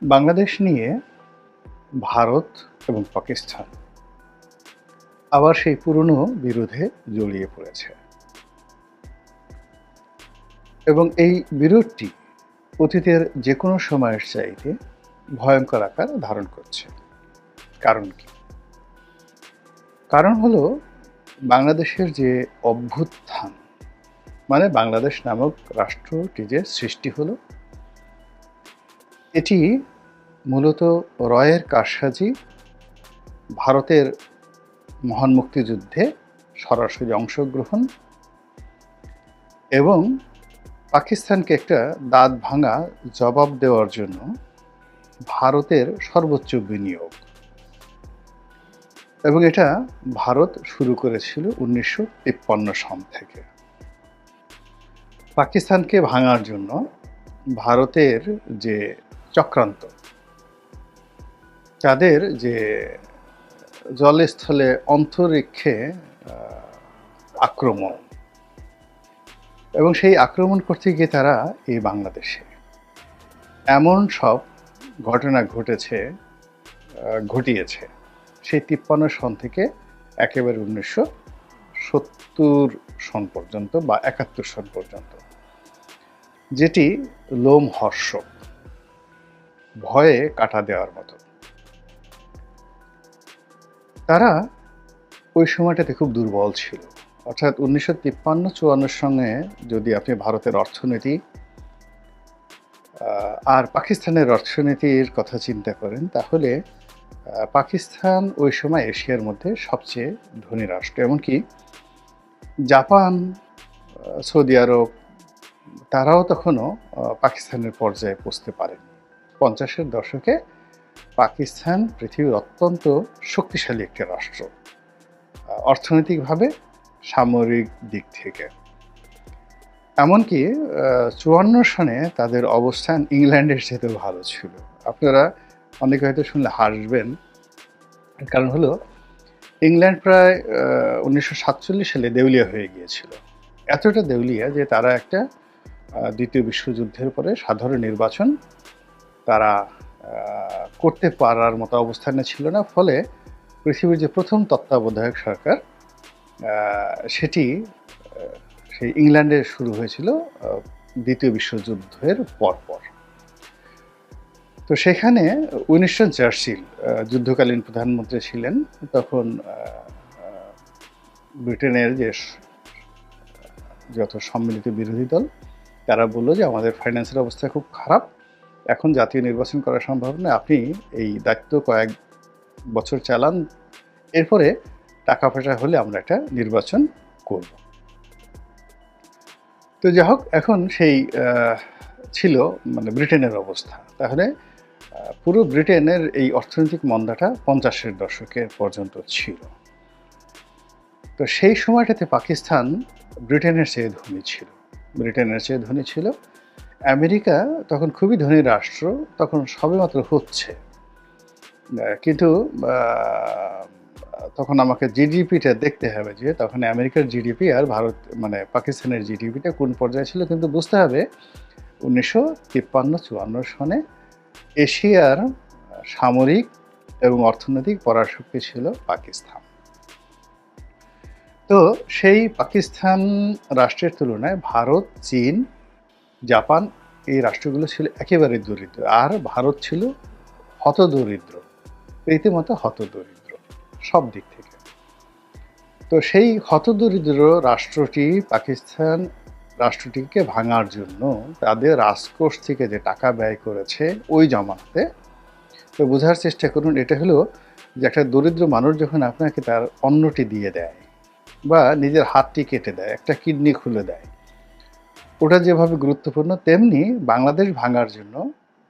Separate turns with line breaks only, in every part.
বাংলাদেশ নিয়ে ভারত এবং পাকিস্তান আবার সেই পুরনো বিরোধে জড়িয়ে পড়েছে এবং এই বিরোধটি অতীতের যে কোনো সময়ের চাইতে ভয়ঙ্কর আকার ধারণ করছে। কারণ কি? কারণ হলো বাংলাদেশের যে অভ্যুত্থান, মানে বাংলাদেশ নামক রাষ্ট্রটি যে সৃষ্টি হলো, এটি মূলত রয়ের কারসাজি, ভারতের মহান মুক্তিযুদ্ধে সরাসরি অংশগ্রহণ এবং পাকিস্তানকে একটা দাঁত ভাঙা জবাব দেওয়ার জন্য ভারতের সর্বোচ্চ বিনিয়োগ, এবং এটা ভারত শুরু করেছিল 1953 সন থেকে। পাকিস্তানকে ভাঙার জন্য ভারতের যে চক্রান্ত, তাদের যে জলস্থলে অন্তরিক্ষে আক্রমণ, এবং সেই আক্রমণ করতে গিয়ে তারা এই বাংলাদেশে এমন সব ঘটনা ঘটিয়েছে সেই 53 সন থেকে একেবারে 1970 সন পর্যন্ত বা 71 সন পর্যন্ত, যেটি লোমহর্ষক, ভয়ে কাটা দেওয়ার মতো। তারা ওই সময়টাতে খুব দুর্বল ছিল। অর্থাৎ 1953-54 সনে যদি আপনি ভারতের অর্থনীতি আর পাকিস্তানের অর্থনীতির কথা চিন্তা করেন, তাহলে পাকিস্তান ওই সময় এশিয়ার মধ্যে সবচেয়ে ধনী রাষ্ট্র। এমনকি জাপান, সৌদি আরব, তারাও তখনও পাকিস্তানের পর্যায়ে পৌঁছতে পারেনি। 50-এর দশকে পাকিস্তান পৃথিবীর অত্যন্ত শক্তিশালী একটি রাষ্ট্র, অর্থনৈতিকভাবে, সামরিক দিক থেকে। এমনকি 54 সনে তাদের অবস্থান ইংল্যান্ডের চেয়েতেও ভালো ছিল। আপনারা অনেকে হয়তো শুনলে হাসবেন, কারণ হলো ইংল্যান্ড প্রায় 1947 সালে দেউলিয়া হয়ে গিয়েছিল। এতটা দেউলিয়া যে তারা একটা দ্বিতীয় বিশ্বযুদ্ধের পরে সাধারণ নির্বাচন তারা করতে পারার মতো অবস্থানে ছিল না। ফলে পৃথিবীর যে প্রথম তত্ত্বাবধায়ক সরকার, সেটি সেই ইংল্যান্ডে শুরু হয়েছিল দ্বিতীয় বিশ্বযুদ্ধের পরপর। তো সেখানে উইনস্টন চার্চিল যুদ্ধকালীন প্রধানমন্ত্রী ছিলেন। তখন ব্রিটেনের যে যত সম্মিলিত বিরোধী দল, তারা বলল যে আমাদের ফাইন্যান্সের অবস্থা খুব খারাপ, এখন জাতীয় নির্বাচন করা সম্ভব নয়, আপনি এই দায়িত্ব কয়েক বছর চালান, এরপরে টাকা পয়সা হলে আমরা একটা নির্বাচন করব। তো যাই হোক, এখন সেই ছিল মানে ব্রিটেনের অবস্থা। তাহলে পুরো ব্রিটেনের এই অর্থনৈতিক মন্দাটা 50-এর দশকের পর্যন্ত ছিল। তো সেই সময়টাতে পাকিস্তান ব্রিটেনের চেয়ে ধনী ছিল। আমেরিকা তখন খুবই ধনী রাষ্ট্র, তখন সবেমাত্র হচ্ছে, কিন্তু তখন আমাকে জিডিপিটা দেখতে হবে যে তখন আমেরিকার জিডিপি আর ভারত মানে পাকিস্তানের জিডিপিটা কোন পর্যায়ে ছিল। কিন্তু বুঝতে হবে 1953-54 সনে এশিয়ার সামরিক এবং অর্থনৈতিক পরাশক্তি ছিল পাকিস্তান। তো সেই পাকিস্তান রাষ্ট্রের তুলনায় ভারত, চীন, জাপান, এই রাষ্ট্রগুলো ছিল একেবারে দরিদ্র, আর ভারত ছিল হতদরিদ্র, রীতিমতো হতদরিদ্র সব দিক থেকে। তো সেই হতদরিদ্র পাকিস্তান রাষ্ট্রটিকে ভাঙার জন্য তাদের রাজকোষ থেকে যে টাকা ব্যয় করেছে ওই জমানাতে, তো বোঝার চেষ্টা করুন, এটা হলো যে একটা দরিদ্র মানুষ যখন আপনাকে তার অন্নটি দিয়ে দেয় বা নিজের হাতটি কেটে দেয়, একটা কিডনি খুলে দেয়, ওটা যেভাবে গুরুত্বপূর্ণ, তেমনি বাংলাদেশ ভাঙার জন্য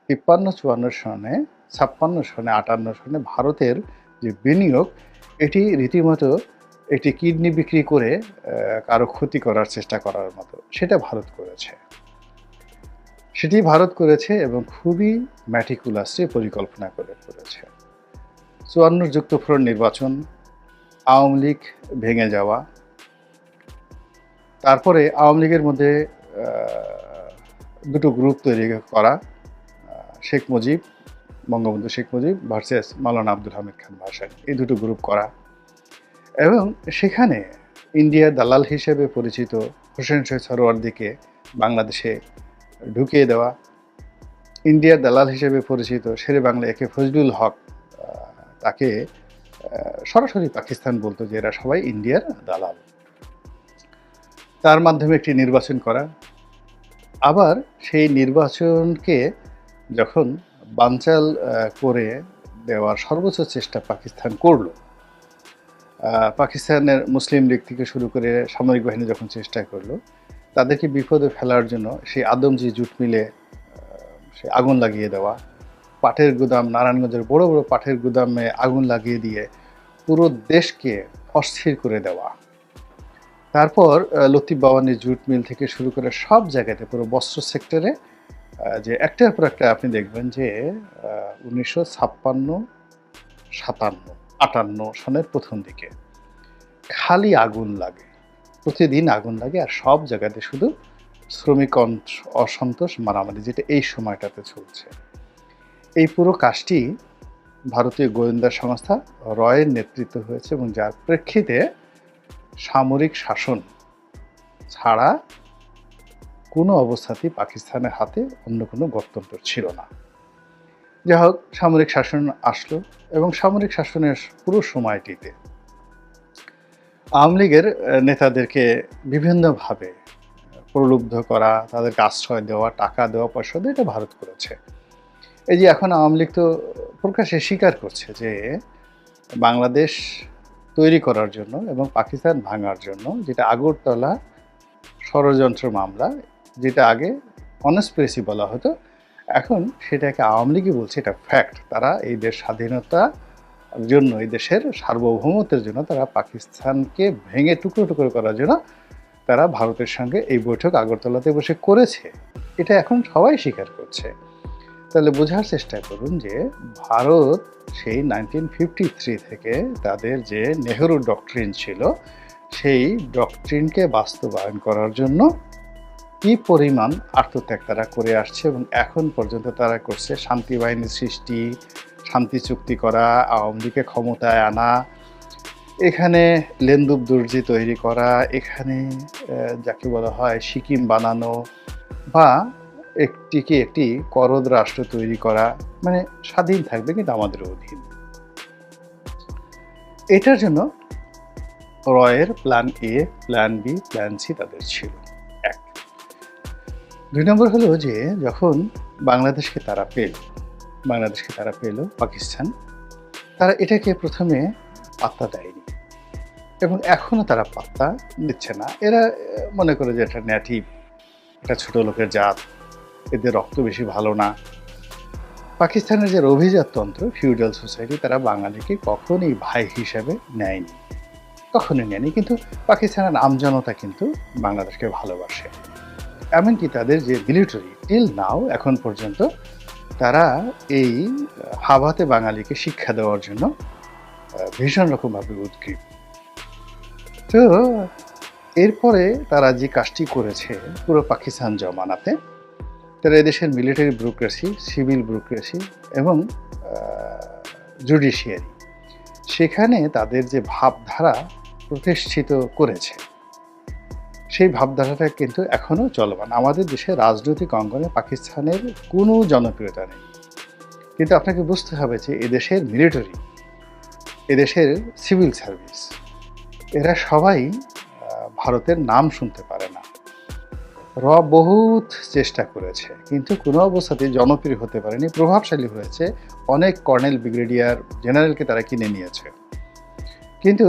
53-54 সনে, 56 সনে, 58 সনে ভারতের যে বিনিয়োগ, এটি রীতিমতো একটি কিডনি বিক্রি করে কারো ক্ষতি করার চেষ্টা করার মতো, সেটা ভারত করেছে এবং খুবই ম্যাটিকুলাসলি পরিকল্পনা করে করেছে। 54 যুক্তফ্রন্ট নির্বাচন, আওয়ামী লীগ ভেঙে যাওয়া, তারপরে আওয়ামী লীগের মধ্যে দুটো গ্রুপ তৈরি করা, শেখ মুজিব বঙ্গবন্ধু শেখ মুজিব ভার্সেস মাওলানা আব্দুল হামিদ খান ভাসানী, এই দুটো গ্রুপ করা এবং সেখানে ইন্ডিয়ার দালাল হিসেবে পরিচিত হোসেন শহীদ সরওয়ার্দীকে বাংলাদেশে ঢুকিয়ে দেওয়া, ইন্ডিয়ার দালাল হিসেবে পরিচিত শেরে বাংলা একে ফজলুল হক, তাকে সরাসরি পাকিস্তান বলতো যে এরা সবাই ইন্ডিয়ার দালাল। তার মাধ্যমে একটি নির্বাচন করা, আবার সেই নির্বাচনকে যখন বানচাল করে দেওয়ার সর্বোচ্চ চেষ্টা পাকিস্তান করলো, পাকিস্তানের মুসলিম লীগ থেকে শুরু করে সামরিক বাহিনী যখন চেষ্টা করলো তাদেরকে বিপদে ফেলার জন্য সেই আদমজি জুট মিলে সে আগুন লাগিয়ে দেওয়া, পাটের গুদাম, নারায়ণগঞ্জের বড় বড় পাটের গুদামে আগুন লাগিয়ে দিয়ে পুরো দেশকে অস্থির করে দেওয়া, তারপর লতিফ বাওয়ানি জুট মিল থেকে শুরু করে সব জায়গাতে পুরো বস্ত্র সেক্টরে যে একটার পর একটা আপনি দেখবেন যে 1956, 57, 58 সনের প্রথম দিকে খালি আগুন লাগে, প্রতিদিন আগুন লাগে, আর সব জায়গাতে শুধু শ্রমিক অসন্তোষ, মারামারি, যেটা এই সময়টাতে চলছে। এই পুরো কাজটি ভারতীয় গোয়েন্দা সংস্থা রয়ের নেতৃত্ব হয়েছে এবং যার প্রেক্ষিতে সামরিক শাসন ছাড়া কোনো অবস্থাতেই পাকিস্তানের হাতে অন্য কোনো গত্যন্তর ছিল না। যাই হোক, সামরিক শাসন আসলো এবং সামরিক শাসনের পুরো সময়টিতে আওয়ামী লীগের নেতাদেরকে বিভিন্নভাবে প্রলুব্ধ করা, তাদেরকে আশ্রয় দেওয়া, টাকা দেওয়া, পয়সা দেওয়া, এটা ভারত করেছে। এই যে এখন আওয়ামী লীগ তো প্রকাশ্যে স্বীকার করছে যে বাংলাদেশ তৈরি করার জন্য এবং পাকিস্তান ভাঙার জন্য, যেটা আগরতলা ষড়যন্ত্র মামলা, যেটা আগে কনস্পিরেসি বলা হতো, এখন সেটাকে আওয়ামী লীগই বলছে এটা ফ্যাক্ট। তারা এই দেশ স্বাধীনতার জন্য, এই দেশের সার্বভৌমত্বের জন্য তারা পাকিস্তানকে ভেঙে টুকরো টুকরো করার জন্য তারা ভারতের সঙ্গে এই বৈঠক আগরতলাতে বসে করেছে, এটা এখন সবাই স্বীকার করছে। তাহলে বোঝার চেষ্টা করুন যে ভারত সেই 1953 থেকে তাদের যে নেহেরু ডক্ট্রিন ছিল, সেই ডক্ট্রিনকে বাস্তবায়ন করার জন্য কী পরিমাণ আত্মত্যাগ তারা করে আসছে এবং এখন পর্যন্ত তারা করছে। শান্তি বাহিনী সৃষ্টি, শান্তি চুক্তি করা, আওয়ামী লীগকে ক্ষমতায় আনা, এখানে লেন্দুব দর্জি তৈরি করা, এখানে যাকে বলা হয় সিকিম বানানো, বা একটি করদ রাষ্ট্র তৈরি করা, মানে স্বাধীন থাকবে কিন্তু আমাদের অধীন। এটার জন্য রয়ের plan A, plan B, plan C তাদের ছিল। এক। 2 নম্বর হলো যে যখন বাংলাদেশকে তারা পেল পাকিস্তান, তারা এটাকে প্রথমে পাত্তা দেয়নি এবং এখনও তারা পাত্তা দিচ্ছে না। এরা মনে করে যে এটা নেটিভ, এটা ছোট লোকের জাত, এদের রক্ত বেশি ভালো না। পাকিস্তানের যে অভিজাততন্ত্র, ফিউডাল সোসাইটি, তারা বাঙালিকে কখনোই ভাই হিসেবে নেয়নি, কখনোই নেয়নি। কিন্তু পাকিস্তানের আমজনতা কিন্তু বাংলাদেশকে ভালোবাসে। এমনকি তাদের যে মিলিটারি টিল নাও, এখন পর্যন্ত তারা এই হাভাতে বাঙালিকে শিক্ষা দেওয়ার জন্য ভীষণ রকমভাবে উদ্গ্রীব। তো এরপরে তারা যে কাজটি করেছে পুরো পাকিস্তান জমানাতে, তারা এদেশের মিলিটারি ব্যুরোক্রেসি, সিভিল ব্যুরোক্রেসি এবং জুডিশিয়ারি, সেখানে তাদের যে ভাবধারা প্রতিষ্ঠিত করেছে, সেই ভাবধারাটা কিন্তু এখনও চলমান। আমাদের দেশের রাজনৈতিক অঙ্গনে পাকিস্তানের কোনো জনপ্রিয়তা নেই, কিন্তু আপনাকে বুঝতে হবে যে এদেশের মিলিটারি, এদেশের সিভিল সার্ভিস, এরা সবাই ভারতের নাম শুনতে পারে না। বহুত চেষ্টা করেছে কিন্তু কোনো অবস্থাতেই জনপ্রিয় হতে পারেনি, প্রভাবশালী হয়েছে। অনেক কর্নেল, ব্রিগেডিয়ার, জেনারেলকে তারা কিনে নিয়েছে, কিন্তু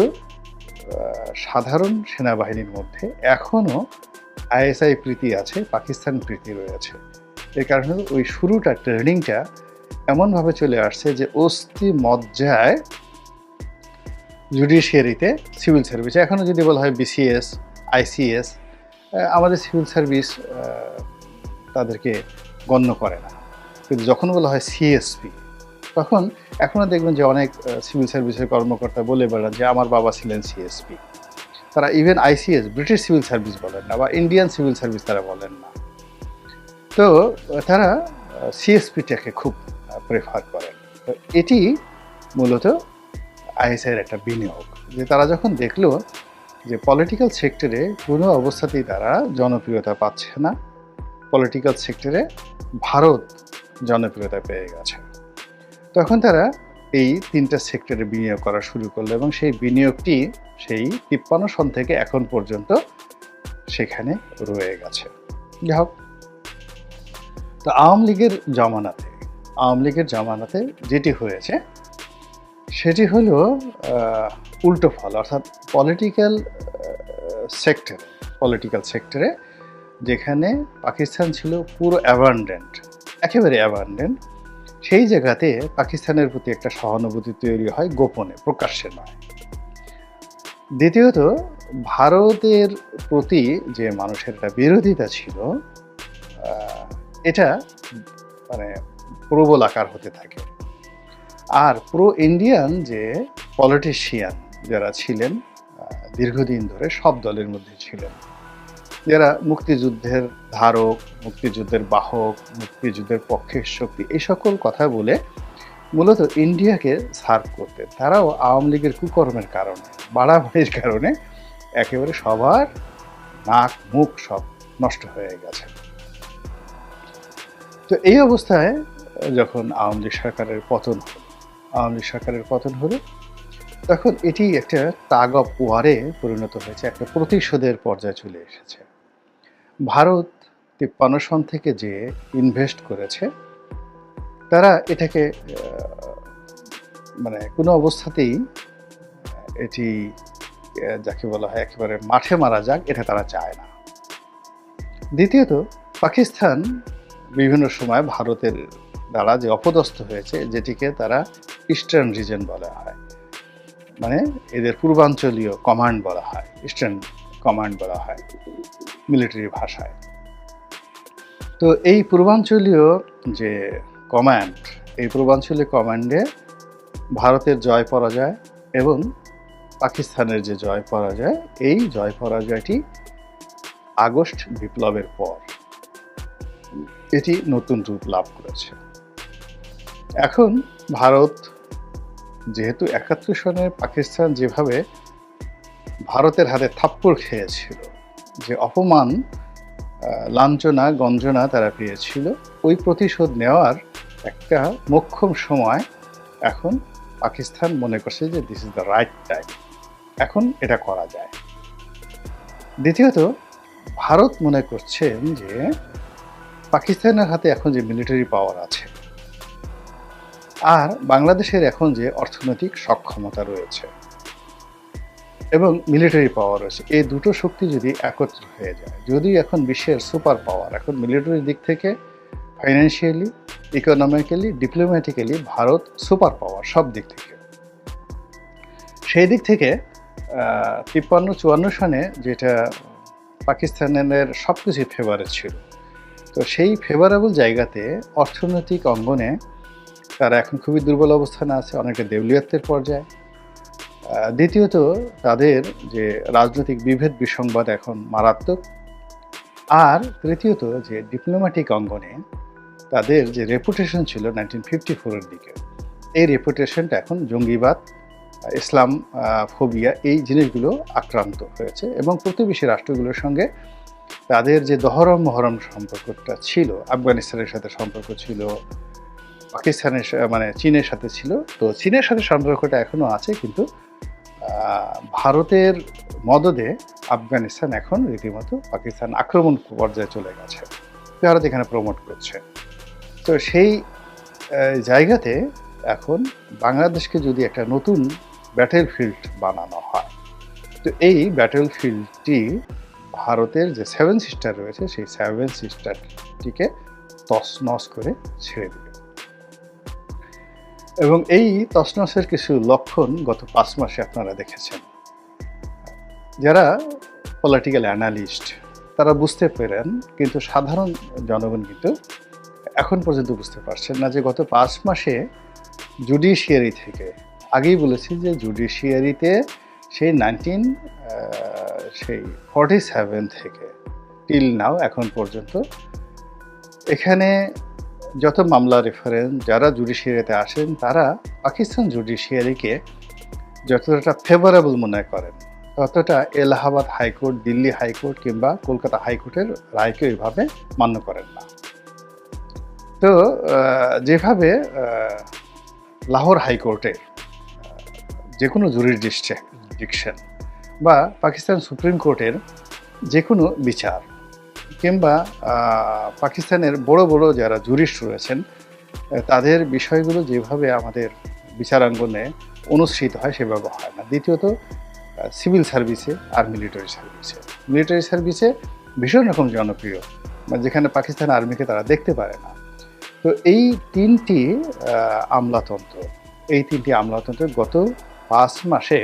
সাধারণ সেনাবাহিনীর মধ্যে এখনও আইএসআই প্রীতি আছে, পাকিস্তান প্রীতি রয়েছে। এর কারণে ওই শুরুটা, ট্রেনিংটা এমনভাবে চলে আসছে যে অস্থি মজ্জায় জুডিশিয়ারিতে, সিভিল সার্ভিসে এখনও যদি বলা হয় বিসিএস, আইসিএস, আমাদের সিভিল সার্ভিস তাদেরকে গণ্য করে না। কিন্তু যখন বলা হয় সিএসপি, তখন এখনও দেখবেন যে অনেক সিভিল সার্ভিসের কর্মকর্তা বলে বেড়ান যে আমার বাবা ছিলেন সিএসপি। তারা even ICS, British civil service বলেন না, বা ইন্ডিয়ান সিভিল সার্ভিস তারা বলেন না। তো তারা সিএসপিটাকে খুব প্রেফার করেন। তো এটি মূলত আইএসআইয়ের একটা বিনিয়োগ, যে তারা যখন দেখলো যে পলিটিক্যাল সেক্টরে কোনো অবস্থাতেই তারা জনপ্রিয়তা পাচ্ছে না, পলিটিক্যাল সেক্টরে ভারত জনপ্রিয়তা পেয়ে গেছে, তখন তারা এই ৩টা সেক্টরে বিনিয়োগ করা শুরু করলো এবং সেই বিনিয়োগটি সেই ৫৩ সন থেকে এখন পর্যন্ত সেখানে রয়ে গেছে। যাই হোক, তো আওয়ামী লীগের জামানাতে যেটি হয়েছে সেটি হলো উল্টো ফল, অর্থাৎ পলিটিক্যাল সেক্টরে যেখানে পাকিস্তান ছিল পুরো একেবারে অ্যাবান্ডেন্ট, সেই জায়গাতে পাকিস্তানের প্রতি একটা সহানুভূতি তৈরি হয় গোপনে, প্রকাশ্যে নয়। দ্বিতীয়ত, ভারতের প্রতি যে মানুষের একটা বিরোধিতা ছিল, এটা মানে প্রবল আকার হতে থাকে। আর প্রো ইন্ডিয়ান যে পলিটিশিয়ান যারা ছিলেন দীর্ঘদিন ধরে সব দলের মধ্যে ছিলেন, যারা মুক্তিযুদ্ধের ধারক, মুক্তিযুদ্ধের বাহক, মুক্তিযুদ্ধের পক্ষের শক্তি, এই সকল কথা বলে মূলত ইন্ডিয়াকে সার্ভ করতেন, তারাও আওয়ামী লীগের কুকর্মের কারণে, বাড়াবাড়ির কারণে একেবারে সবার নাক মুখ সব নষ্ট হয়ে গেছে। তো এই অবস্থায় যখন আওয়ামী লীগ সরকারের পতন হলো, তখন এটি একটা টাগ অফ ওয়ারে পরিণত হয়েছে, একটা প্রতিশোধের পর্যায়ে চলে এসেছে। ভারত ৫৩ সন থেকে যে ইনভেস্ট করেছে, তারা এটাকে মানে কোনো অবস্থাতেই এটি যাকে বলা হয় একেবারে মাঠে মারা যাক, এটা তারা চায় না। দ্বিতীয়ত, পাকিস্তান বিভিন্ন সময় ভারতের দ্বারা যে অপদস্থ হয়েছে, যেটিকে তারা ইস্টার্ন রিজন বলা হয়, মানে এদের পূর্বাঞ্চলীয় কমান্ড বলা হয়, ইস্টার্ন কমান্ড বলা হয় মিলিটারি ভাষায়। তো এই পূর্বাঞ্চলীয় যে পূর্বাঞ্চলীয় কমান্ডে ভারতের জয় পরাজয় এবং পাকিস্তানের যে জয় পরাজয়, এই জয় পরাজয়টি আগস্ট বিপ্লবের পর এটি নতুন রূপ লাভ করেছে। এখন ভারত যেহেতু ৭১ সনে পাকিস্তান যেভাবে ভারতের হাতে থাপ্পড় খেয়েছিল, যে অপমান, লাঞ্ছনা, গঞ্জনা তারা পেয়েছিল, ওই প্রতিশোধ নেওয়ার একটা মোক্ষম সময় এখন পাকিস্তান মনে করছে যে this is the right time, এখন এটা করা যায়। দ্বিতীয়ত, ভারত মনে করছেন যে পাকিস্তানের হাতে এখন যে মিলিটারি পাওয়ার আছে আর বাংলাদেশের এখন যে অর্থনৈতিক সক্ষমতা রয়েছে এবং মিলিটারি পাওয়ার রয়েছে, এই দুটো শক্তি যদি একত্র হয়ে যায়, যদি এখন বিশ্বের সুপার পাওয়ার, এখন মিলিটারির দিক থেকে, financially, economically, diplomatically Bharat super power সব দিক থেকে, সেই দিক থেকে ৫৩-৫৪ সনে যেটা পাকিস্তানের সব কিছুই ফেভারে ছিল, তো সেই ফেভারেবল জায়গাতে অর্থনৈতিক অঙ্গনে তারা এখন খুবই দুর্বল অবস্থানে আছে, অনেকটা দেউলিয়াত্বের পর্যায়ে। দ্বিতীয়ত, তাদের যে রাজনৈতিক বিভেদ বিসংবাদ এখন মারাত্মক। আর তৃতীয়ত, যে ডিপ্লোম্যাটিক অঙ্গনে তাদের যে রেপুটেশন ছিল 1954-এর দিকে, এই রেপুটেশনটা এখন জঙ্গিবাদ, ইসলাম ফোবিয়া, এই জিনিসগুলো আক্রান্ত হয়েছে এবং প্রতিবেশী রাষ্ট্রগুলোর সঙ্গে তাদের যে দহরম মহরম সম্পর্কটা ছিল, আফগানিস্তানের সাথে সম্পর্ক ছিল, পাকিস্তানের মানে চীনের সাথে ছিল, তো চীনের সাথে সম্পর্কটা এখনও আছে, কিন্তু ভারতের মদদে আফগানিস্তান এখন রীতিমতো পাকিস্তান আক্রমণ পর্যায়ে চলে গেছে, ভারত এখানে প্রমোট করছে। তো সেই জায়গাতে এখন বাংলাদেশকে যদি একটা নতুন ব্যাটেল ফিল্ড বানানো হয়, তো এই ব্যাটেল ফিল্ডটি ভারতের যে 7 সিস্টার রয়েছে, সেই 7 সিস্টারটিকে তছনছ করে ছেড়ে দিবে। এবং এই তছনছের কিছু লক্ষণ গত 5 মাসে আপনারা দেখেছেন। যারা পলিটিক্যাল অ্যানালিস্ট তারা বুঝতে পেরেন, কিন্তু সাধারণ জনগণ কিন্তু এখন পর্যন্ত বুঝতে পারছেন না যে গত 5 মাসে জুডিশিয়ারি থেকে, আগেই বলেছি যে জুডিশিয়ারিতে সেই 47 থেকে টিল নাও এখন পর্যন্ত এখানে যত মামলা রেফারেন্স যারা জুডিশিয়ারিতে আসেন তারা পাকিস্তান জুডিশিয়ারিকে যতটা ফেভারেবল মনে করেন ততটা এলাহাবাদ হাইকোর্ট, দিল্লি হাইকোর্ট কিংবা কলকাতা হাইকোর্টের রায়কে ওইভাবে মান্য করেন না। তো যেভাবে লাহোর হাইকোর্টে যে কোনো জুরিসডিকশন বা পাকিস্তান সুপ্রিম কোর্টের যে কোনো বিচার কিংবা পাকিস্তানের বড় বড় যারা জুরিস্ট রয়েছেন তাদের বিষয়গুলো যেভাবে আমাদের বিচারাঙ্গনে অনুষ্ঠিত হয় সেভাবে হয় না। দ্বিতীয়ত সিভিল সার্ভিসে আর মিলিটারি সার্ভিসে ভীষণ রকম জনপ্রিয়, যেখানে পাকিস্তান আর্মিকে তারা দেখতে পারে না। তো এই তিনটি আমলাতন্ত্র গত 5 মাসে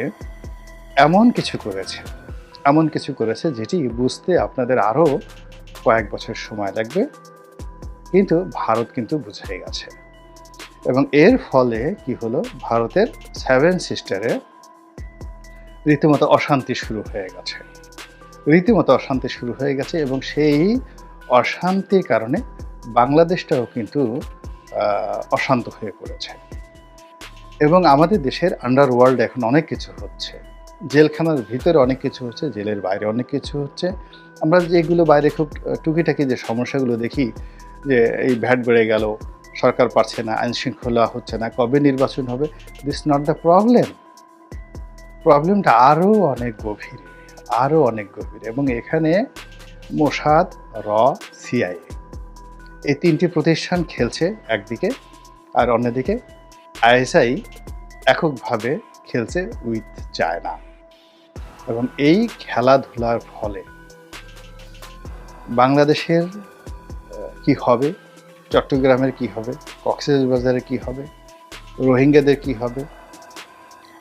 এমন কিছু করেছে যেটি বুঝতে আপনাদের আরও কয়েক বছর সময় লাগবে, কিন্তু ভারত কিন্তু বুঝে গেছে। এবং এর ফলে কি হলো, ভারতের 7 সিস্টারে রীতিমতো অশান্তি শুরু হয়ে গেছে এবং সেই অশান্তির কারণে বাংলাদেশটাও কিন্তু অশান্ত হয়ে পড়েছে। এবং আমাদের দেশের আন্ডারওয়ার্ল্ড এখন অনেক কিছু হচ্ছে, জেলখানার ভিতরে অনেক কিছু হচ্ছে, জেলের বাইরে অনেক কিছু হচ্ছে। আমরা যেগুলো বাইরে খুব টুকিটাকি যে সমস্যাগুলো দেখি, যে এই ভ্যাট বেড়ে গেল, সরকার পারছে না, আইন শৃঙ্খলা হচ্ছে না, কবে নির্বাচন হবে, দিস নট দ্য প্রবলেমটা আরও অনেক গভীর। এবং এখানে মোসাদ, র, সিআইএ এই 3টি প্রতিষ্ঠান খেলছে একদিকে, আর অন্যদিকে আইএসআই এককভাবে খেলছে উইথ চায়না। এবং এই খেলাধুলার ফলে বাংলাদেশের কি হবে, চট্টগ্রামের কি হবে, কক্সবাজারের কি হবে, রোহিঙ্গাদের কি হবে,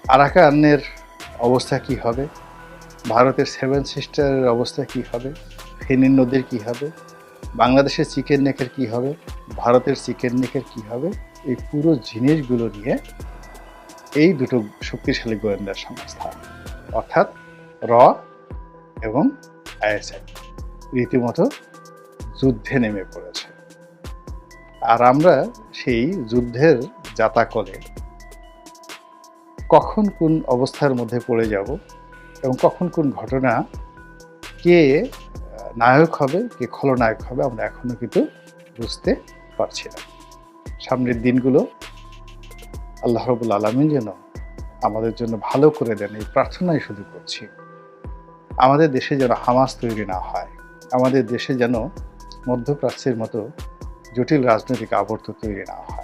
আরাকানের অবস্থা কি হবে, ভারতের 7 সিস্টারের অবস্থা কি হবে, ফেনী নদীর কি হবে, বাংলাদেশের চিকেন নেকের কি হবে, ভারতের চিকেন নেকের কি হবে, এই পুরো জিনিসগুলো নিয়ে এই দুটো শক্তিশালী গোয়েন্দা সংস্থা অর্থাৎ র এবং আইএসআই রীতিমতো যুদ্ধে নেমে পড়েছে। আর আমরা সেই যুদ্ধের জাতাকলে কখন কোন অবস্থার মধ্যে পড়ে যাব এবং কখন কোন ঘটনা কে নায়ক হবে কে খলনায়ক হবে আমরা এখনো কিন্তু বুঝতে পারছি না। সামনের দিনগুলো আল্লাহ রাব্বুল আলামিন যেন আমাদের জন্য ভালো করে দেন, এই প্রার্থনাই শুধু করছি। আমাদের দেশে যেন হামাস তৈরি না হয়, আমাদের দেশে যেন মধ্যপ্রাচ্যের মতো জটিল রাজনৈতিক আবর্ত তৈরি না হয়।